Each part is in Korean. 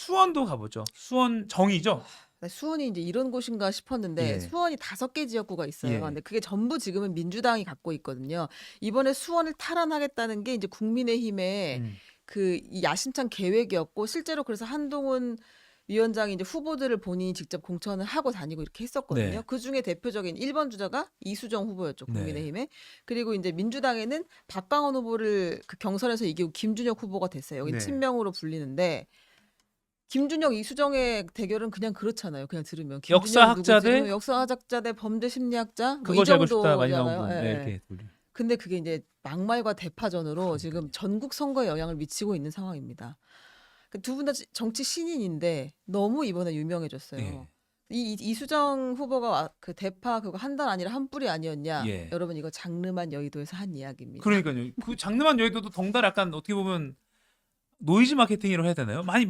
수원도 가보죠. 수원 정이죠. 수원이 이제 이런 곳인가 싶었는데 예. 수원이 5개 지역구가 있어요. 예. 근데 그게 전부 지금은 민주당이 갖고 있거든요. 이번에 수원을 탈환하겠다는 게 이제 국민의힘의 그 이 야심찬 계획이었고 실제로 그래서 한동훈 위원장이 이제 후보들을 본인이 직접 공천을 하고 다니고 이렇게 했었거든요. 네. 그 중에 대표적인 1번 주자가 이수정 후보였죠. 네. 국민의힘에. 그리고 이제 민주당에는 박광원 후보를 그 경선에서 이기고 김준혁 후보가 됐어요. 여기 네. 친명으로 불리는데 김준혁 이수정의 대결은 그냥 그렇잖아요. 그냥 들으면 역사학자 누구지? 대 역사학자 대 범죄 심리학자 뭐 그것이 이 알고 싶다 많이 나온 정도잖아요. 분. 예, 네, 예. 이렇게 돌려. 근데 그게 이제 막말과 대파전으로 지금 전국 선거에 영향을 미치고 있는 상황입니다. 두 분 다 정치 신인인데 너무 이번에 유명해졌어요. 예. 이 이수정 후보가 그 대파 그거 한 달 아니라 한 뿌리 아니었냐? 예. 여러분 이거 장르만 여의도에서 한 이야기입니다. 그러니까요. 그 장르만 여의도도 덩달아 약간 어떻게 보면 노이즈 마케팅이라고 해야 되나요? 많이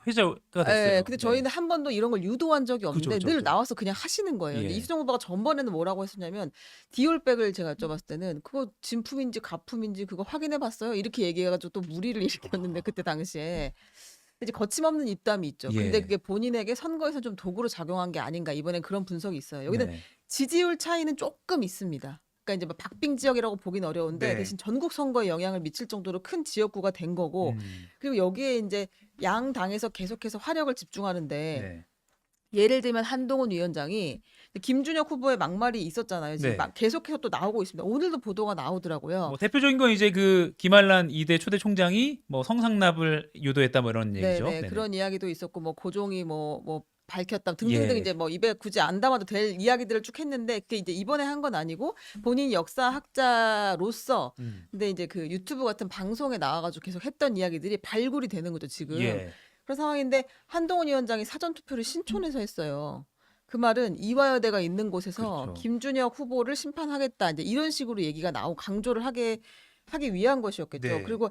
회자가 됐어요. 예, 근데 저희는 한 번도 이런 걸 유도한 적이 없는데 그죠. 늘 나와서 그냥 하시는 거예요. 근데 예. 이수정 후보가 전번에는 뭐라고 했었냐면 디올백을 제가 여쭤봤을 때는 그거 진품인지 가품인지 그거 확인해 봤어요? 이렇게 얘기해가지고 또 무리를 일으켰는데 그때 당시에 이제 거침없는 입담이 있죠. 예. 근데 그게 본인에게 선거에서 좀 도구로 작용한 게 아닌가 이번엔 그런 분석이 있어요. 여기는 네. 지지율 차이는 조금 있습니다. 그러니까 이제 뭐 박빙 지역이라고 보긴 어려운데 네. 대신 전국 선거에 영향을 미칠 정도로 큰 지역구가 된 거고 그리고 여기에 이제 양 당에서 계속해서 화력을 집중하는데 네. 예를 들면 한동훈 위원장이 김준혁 후보의 막말이 있었잖아요. 지금 네. 막 계속해서 또 나오고 있습니다. 오늘도 보도가 나오더라고요. 뭐 대표적인 건 이제 그 김한란 2대 초대 총장이 뭐 성상납을 유도했다 뭐 이런 얘기죠. 네네, 네네. 그런 이야기도 있었고 뭐 고종이 뭐 밝혔다 등등등 예. 이제 뭐 입에 굳이 안 담아도 될 이야기들을 쭉 했는데 그게 이제 이번에 한 건 아니고 본인 역사학자로서 근데 이제 그 유튜브 같은 방송에 나와가지고 계속 했던 이야기들이 발굴이 되는 거죠 지금. 예. 그런 상황인데 한동훈 위원장이 사전 투표를 신촌에서 했어요. 그 말은 이화여대가 있는 곳에서 그렇죠. 김준혁 후보를 심판하겠다 이제 이런 식으로 얘기가 나오고 강조를 하기 위한 것이었겠죠. 네. 그리고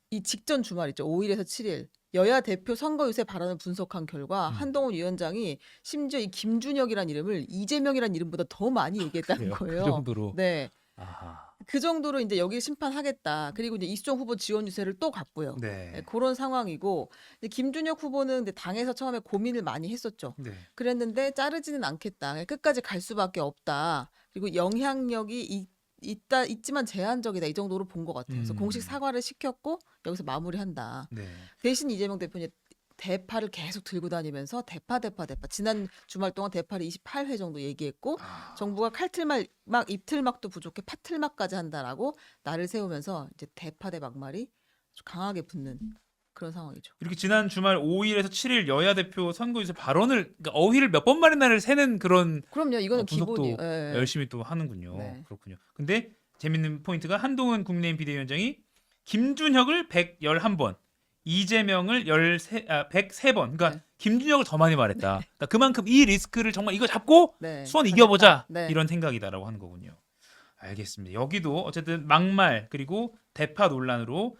이 직전 주말 있죠. 5일에서 7일 여야 대표 선거 유세 발언을 분석한 결과 한동훈 위원장이 심지어 이 김준혁이란 이름을 이재명이란 이름보다 더 많이 얘기했다는 그래요? 거예요. 그 정도로. 네. 아하. 그 정도로 이제 여기 심판하겠다. 그리고 이제 이수정 후보 지원 유세를 또 갔고요. 네. 네, 그런 상황이고 이제 김준혁 후보는 근데 당에서 처음에 고민을 많이 했었죠. 네. 그랬는데 자르지는 않겠다. 끝까지 갈 수밖에 없다. 그리고 영향력이 있지만 제한적이다. 이 정도로 본 것 같아요. 그래서 공식 사과를 시켰고 여기서 마무리한다. 네. 대신 이재명 대표는 대파를 계속 들고 다니면서 대파 지난 주말 동안 대파를 28회 정도 얘기했고 정부가 칼틀막 입틀막도 부족해 파틀막까지 한다라고 날을 세우면서 이제 대파 대 막말이 아주 강하게 붙는 그런 상황이죠. 이렇게 지난 주말 5일에서 7일 여야 대표 선거에서 발언을 그러니까 어휘를 몇 번 말했나를 세는 그런 그럼요. 이거는 분석도 기본이에요. 예. 열심히 또 하는군요. 네. 그렇군요. 근데 재밌는 포인트가 한동훈 국민의힘 비대위원장이 김준혁을 111번, 이재명을 103번. 그러니까 네. 김준혁을 더 많이 말했다. 그러니까 그만큼 이 리스크를 정말 이거 잡고 네. 수원 가겠다. 이겨보자 네. 이런 생각이다라고 하는 거군요. 알겠습니다. 여기도 어쨌든 막말 그리고 대파 논란으로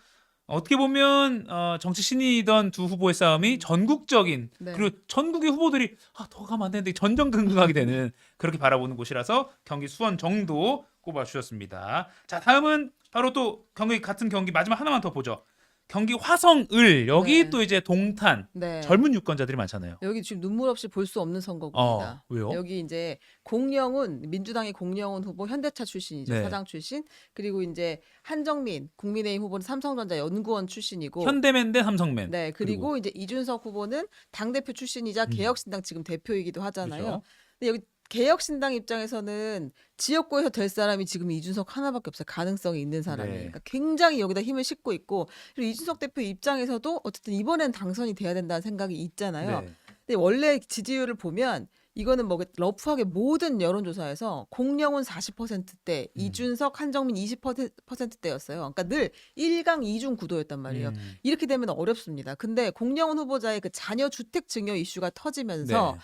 어떻게 보면 정치 신인이던 두 후보의 싸움이 전국적인 네. 그리고 전국의 후보들이 더 가면 안 되는데 전전긍긍하게 되는 그렇게 바라보는 곳이라서 경기 수원 정도 꼽아주셨습니다. 자, 다음은 바로 또 경기 같은 경기 마지막 하나만 더 보죠. 경기 화성을 여기 네. 또 이제 동탄 네. 젊은 유권자들이 많잖아요. 여기 지금 눈물 없이 볼 수 없는 선거구입니다. 왜요? 여기 이제 공영훈 민주당의 공영훈 후보 현대차 출신이죠. 네. 사장 출신. 그리고 이제 한정민 국민의힘 후보는 삼성전자 연구원 출신이고 현대맨 대 삼성맨. 네, 그리고 이제 이준석 후보는 당대표 출신이자 개혁신당 지금 대표이기도 하잖아요. 그렇죠. 근데 여기 개혁신당 입장에서는 지역구에서 될 사람이 지금 이준석 하나밖에 없어요. 가능성이 있는 사람이. 네. 그러니까 굉장히 여기다 힘을 싣고 있고 그리고 이준석 대표 입장에서도 어쨌든 이번엔 당선이 돼야 된다는 생각이 있잖아요. 네. 근데 원래 지지율을 보면 이거는 뭐 러프하게 모든 여론조사에서 공영훈 40%대, 이준석, 한정민 20%대였어요. 그러니까 늘 1강 2중 구도였단 말이에요. 이렇게 되면 어렵습니다. 근데 공영훈 후보자의 그 자녀 주택 증여 이슈가 터지면서 네.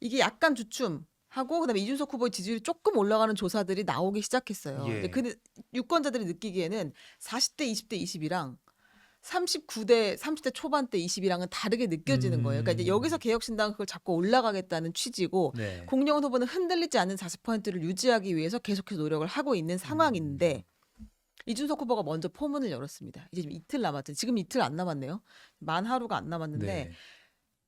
이게 약간 주춤하고 그다음에 이준석 후보의 지지율이 조금 올라가는 조사들이 나오기 시작했어요. 예. 근데 유권자들이 느끼기에는 40대 20대 20이랑 39대 30대 초반대 20이랑은 다르게 느껴지는 거예요. 그러니까 이제 여기서 개혁신당은 그걸 잡고 올라가겠다는 취지고 네. 공영훈 후보는 흔들리지 않는 40%를 유지하기 위해서 계속해서 노력을 하고 있는 상황인데 이준석 후보가 먼저 포문을 열었습니다. 이제 좀 이틀 남았죠. 지금 이틀 안 남았네요. 만 하루가 안 남았는데 네.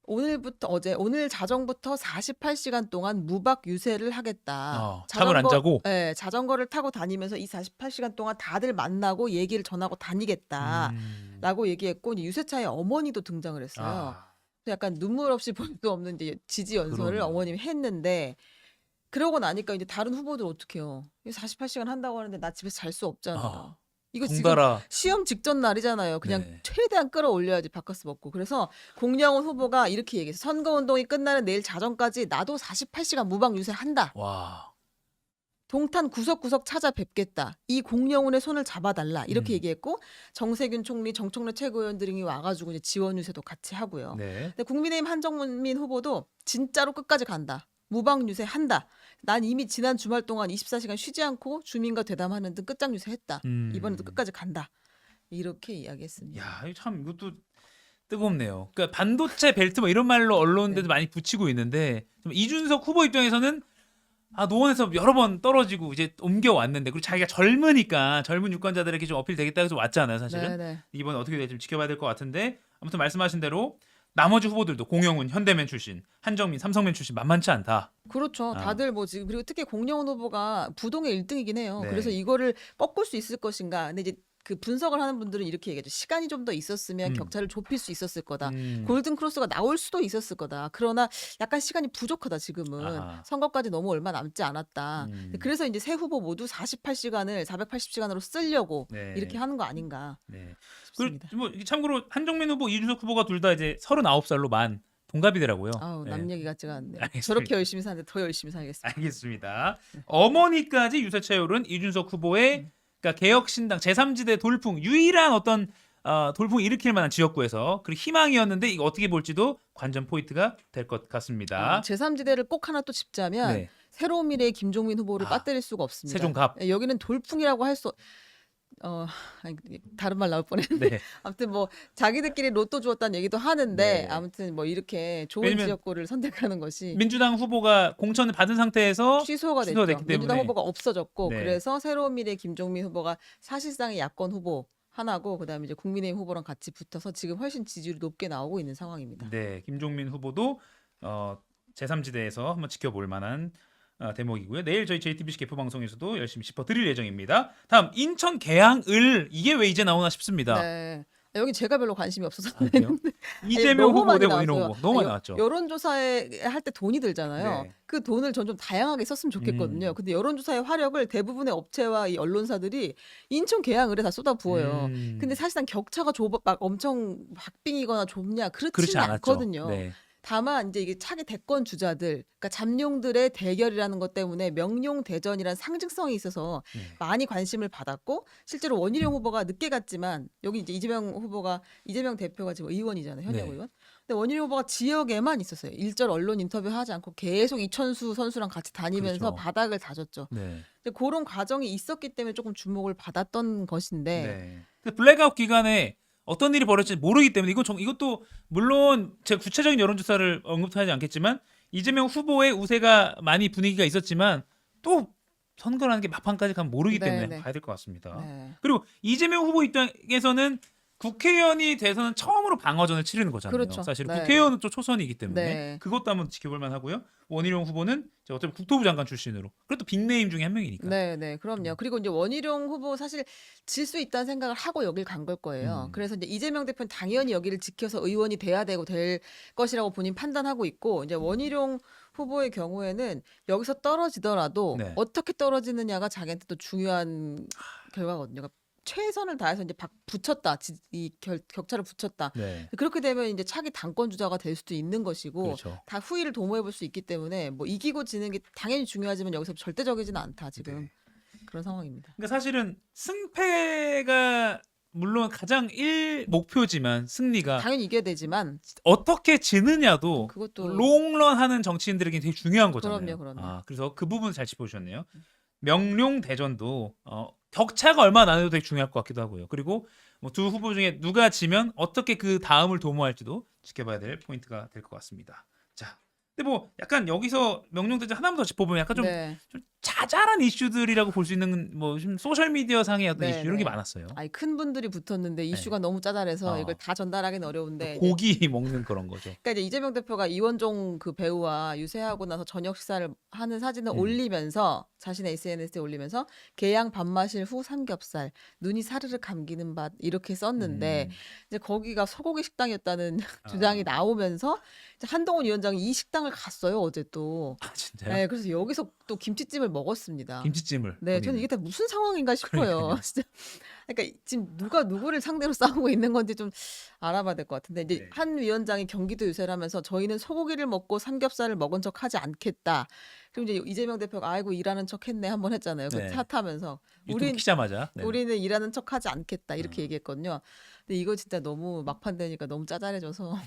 오늘부터 오늘 자정부터 48시간 동안 무박 유세를 하겠다. 잠을 안 자고. 네, 자전거를 타고 다니면서 이 48시간 동안 다들 만나고 얘기를 전하고 다니겠다라고 얘기했고 이제 유세차에 어머니도 등장을 했어요. 아, 약간 눈물 없이 볼 수 없는 이제 지지 연설을 그러네요. 어머님이 했는데 그러고 나니까 이제 다른 후보들 어떡해요. 48시간 한다고 하는데 나 집에서 잘 수 없잖아. 아, 이거 지금 덩달아. 시험 직전 날이잖아요. 그냥 네. 최대한 끌어올려야지 바카스 먹고. 그래서 공영훈 후보가 이렇게 얘기했어요. 선거운동이 끝나는 내일 자정까지 나도 48시간 무박 유세한다. 와. 동탄 구석구석 찾아뵙겠다. 이 공영훈의 손을 잡아달라. 이렇게 음. 얘기했고 정세균 총리, 정청래 최고위원 등이 와가지고 이제 지원 유세도 같이 하고요. 네. 근데 국민의힘 한정민 후보도 진짜로 끝까지 간다. 무박 유세 한다. 난 이미 지난 주말 동안 24시간 쉬지 않고 주민과 대담하는 등 끝장 유세했다. 이번에도 끝까지 간다. 이렇게 이야기했습니다. 야, 이거 참 이것도 뜨겁네요. 그러니까 반도체 벨트 뭐 이런 말로 언론들도 많이 붙이고 있는데 좀 이준석 후보 입장에서는 노원에서 여러 번 떨어지고 이제 옮겨왔는데 그리고 자기가 젊으니까 젊은 유권자들에게 좀 어필되겠다 해서 왔잖아요, 사실은. 네네. 이번 어떻게 될지 좀 지켜봐야 될 것 같은데 아무튼 말씀하신 대로 나머지 후보들도 공영훈 현대맨 출신, 한정민 삼성맨 출신 만만치 않다. 그렇죠. 다들 뭐 지금 그리고 특히 공영훈 후보가 부동의 1등이긴 해요. 네. 그래서 이거를 꺾을 수 있을 것인가. 근데 이제 그 분석을 하는 분들은 이렇게 얘기하죠. 시간이 좀 더 있었으면 격차를 좁힐 수 있었을 거다. 골든 크로스가 나올 수도 있었을 거다. 그러나 약간 시간이 부족하다 지금은. 아하. 선거까지 너무 얼마 남지 않았다. 그래서 이제 세 후보 모두 48시간을 480시간으로 쓰려고 네. 이렇게 하는 거 아닌가 네. 싶습니다. 그리고 뭐 참고로 한정민 후보, 이준석 후보가 둘 다 이제 39살로 만 동갑이더라고요. 아우, 네. 남 얘기 같지가 않네요. 알겠습니다. 저렇게 열심히 사는데 더 열심히 살겠습니다. 알겠습니다. 어머니까지 유세차에 오른 이준석 후보의 그러니까 개혁신당 제3지대 돌풍 유일한 어떤 돌풍 일으킬 만한 지역구에서 그리고 희망이었는데 이거 어떻게 볼지도 관전 포인트가 될 것 같습니다. 제3지대를 꼭 하나 또 짚자면 네. 새로운 미래의 김종민 후보를 빠뜨릴 수가 없습니다. 세종갑. 예, 여기는 돌풍이라고 할 수 아니, 다른 말 나올 뻔했는데 네. 아무튼 뭐 자기들끼리 로또 주었다는 얘기도 하는데 네. 아무튼 뭐 이렇게 좋은 왜냐면 지역구를 선택하는 것이 민주당 후보가 공천을 받은 상태에서 취소가 취소가 됐죠. 됐기 때문에. 민주당 후보가 없어졌고 네. 그래서 새로운 미래 김종민 후보가 사실상의 야권 후보 하나고 그다음에 이제 국민의힘 후보랑 같이 붙어서 지금 훨씬 지지율이 높게 나오고 있는 상황입니다. 네, 김종민 후보도 제3지대에서 한번 지켜볼 만한 대목이고요. 내일 저희 JTBC 개표 방송에서도 열심히 짚어드릴 예정입니다. 다음 인천 계양을 이게 왜 이제 나오나 싶습니다. 네. 여기 제가 별로 관심이 없어서 그래요? 이재명 너무 후보 많이 대 원희룡 나왔어요. 후보 너무 많이 나왔죠. 여론조사에 할 때 돈이 들잖아요. 네. 그 돈을 전 좀 다양하게 썼으면 좋겠거든요. 근데 여론조사의 화력을 대부분의 업체와 이 언론사들이 인천 계양을에 다 쏟아부어요. 근데 사실상 격차가 막 엄청 박빙이거나 좁냐 그렇지 그렇지는 않았죠. 않거든요. 네. 다만 이제 이게 차기 대권 주자들, 그러니까 잠룡들의 대결이라는 것 때문에 명룡 대전이란 상징성이 있어서 네. 많이 관심을 받았고 실제로 원희룡 후보가 늦게 갔지만 여기 이제 이재명 대표가 지금 의원이잖아요, 현역 네. 의원. 근데 원희룡 후보가 지역에만 있었어요. 일절 언론 인터뷰하지 않고 계속 이천수 선수랑 같이 다니면서 그렇죠. 바닥을 다졌죠. 네. 근데 그런 과정이 있었기 때문에 조금 주목을 받았던 것인데 네. 근데 블랙아웃 기간에 어떤 일이 벌어질지 모르기 때문에 이것도 물론 제가 구체적인 여론조사를 언급하지 않겠지만 이재명 후보의 우세가 많이 분위기가 있었지만 또 선거라는 게 막판까지 가면 모르기 네, 때문에 네. 봐야 될 것 같습니다. 네. 그리고 이재명 후보 입장에서는 국회의원이 돼서는 처음으로 방어전을 치르는 거잖아요. 그렇죠. 사실 네. 국회의원은 또 초선이기 때문에 네. 그것도 한번 지켜볼 만하고요. 원희룡 후보는 어차피 국토부 장관 출신으로 그것도 빅네임 중에 한 명이니까. 네, 그럼요. 그리고 이제 원희룡 후보 사실 질 수 있다는 생각을 하고 여길 간 걸 거예요. 그래서 이제 이재명 대표는 당연히 여기를 지켜서 의원이 돼야 되고 될 것이라고 본인 판단하고 있고 이제 원희룡 후보의 경우에는 여기서 떨어지더라도 네. 어떻게 떨어지느냐가 자기한테 또 중요한 결과거든요. 그러니까 최선을 다해서 이제 붙였다. 격차를 붙였다. 네. 그렇게 되면 이제 차기 당권 주자가 될 수도 있는 것이고 그렇죠. 다 후위를 도모해 볼 수 있기 때문에 뭐 이기고 지는 게 당연히 중요하지만 여기서 절대적이지는 않다 지금 네. 그런 상황입니다. 그러니까 사실은 승패가 물론 가장 목표지만 승리가 당연히 이겨야 되지만 어떻게 지느냐도 그것도 롱런하는 정치인들에게 되게 중요한 거잖아요. 그럼요. 그래서 그 부분 잘 짚어주셨네요. 명룡 대전도 격차가 얼마 나눠도 되게 중요할 것 같기도 하고요. 그리고 뭐 두 후보 중에 누가 지면 어떻게 그 다음을 도모할지도 지켜봐야 될 포인트가 될 것 같습니다. 자, 근데 뭐 약간 여기서 명룡 대전 하나만 더 짚어보면 약간 좀 네. 자잘한 이슈들이라고 볼 수 있는 뭐 좀 소셜 미디어 상의 어떤 네, 이슈 이런 게 네. 많았어요. 아니 큰 분들이 붙었는데 이슈가 너무 짜잘해서 이걸 다 전달하기는 어려운데 이제 고기 먹는 그런 거죠. 그러니까 이제 이재명 대표가 이원종 그 배우와 유세하고 나서 저녁 식사를 하는 사진을 올리면서 자신의 SNS에 올리면서 게양 밥 마실 후 삼겹살 눈이 사르르 감기는 맛 이렇게 썼는데 이제 거기가 소고기 식당이었다는 주장이 나오면서 이제 한동훈 위원장이 이 식당을 갔어요 어제 또. 아 진짜요? 네, 그래서 여기서 또 김치찜을 먹었습니다. 김치찜을. 네, 저는 이게 다 무슨 상황인가 싶어요. 진짜. 그러니까 지금 누가 누구를 상대로 싸우고 있는 건지 좀 알아봐야 될 것 같은데 이제 네. 한 위원장이 경기도 유세를 하면서 저희는 소고기를 먹고 삼겹살을 먹은 척 하지 않겠다. 그리고 이제 이재명 대표가 아이고 일하는 척 했네 한번 했잖아요. 그 네. 탓하면서 유튜브 키자마자. 네. 우리는 일하는 척 하지 않겠다 이렇게 얘기했거든요. 근데 이거 진짜 너무 막판 되니까 너무 짜잘해져서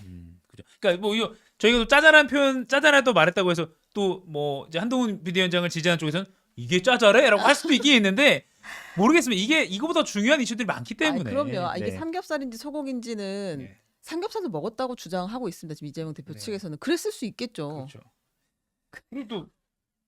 그죠. 그러니까 뭐 이거 저희가 또 짜잘한 표현 짜잘하다 말했다고 해서 또 뭐 이제 한동훈 비대위원장을 지지하는 쪽에서는 이게 짜잘해?라고 할 수도 있긴 있는데 모르겠습니다. 이게 이거보다 중요한 이슈들이 많기 아니, 때문에. 그럼요. 아, 이게 네. 삼겹살인지 소고기인지는 네. 삼겹살도 먹었다고 주장하고 있습니다. 지금 이재명 대표 네. 측에서는 그랬을 수 있겠죠. 그렇죠. 그리고 또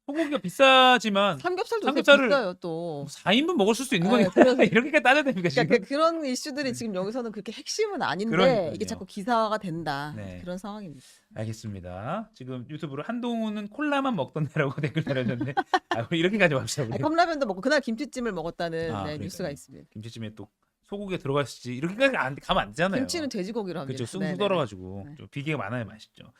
소고기가 비싸지만 삼겹살도 삼겹살을 되게 비싸요 또. 4인분 먹을 수도 있는 네, 거니까 그래서- 이렇게까지 따져야 됩니까 지금? 그러니까 그런 이슈들이 지금 여기서는 그렇게 핵심은 아닌데 그러니까요. 이게 자꾸 기사화가 된다. 네. 그런 상황입니다. 알겠습니다. 지금 유튜브로 한동훈은 콜라만 먹던데라고 댓글 달아줬는데 아, 우리 이렇게까지 봅시다. 우리. 아니, 컵라면도 먹고 그날 김치찜을 먹었다는 아, 네, 그러니까요. 뉴스가 있습니다. 김치찜에 또 소고기가 들어갔을지 이렇게까지 가면 안 되잖아요. 김치는 돼지고기로 합니다. 그렇죠. 쑥 네네네. 썰어가지고 네. 좀 비계가 많아야 맛있죠.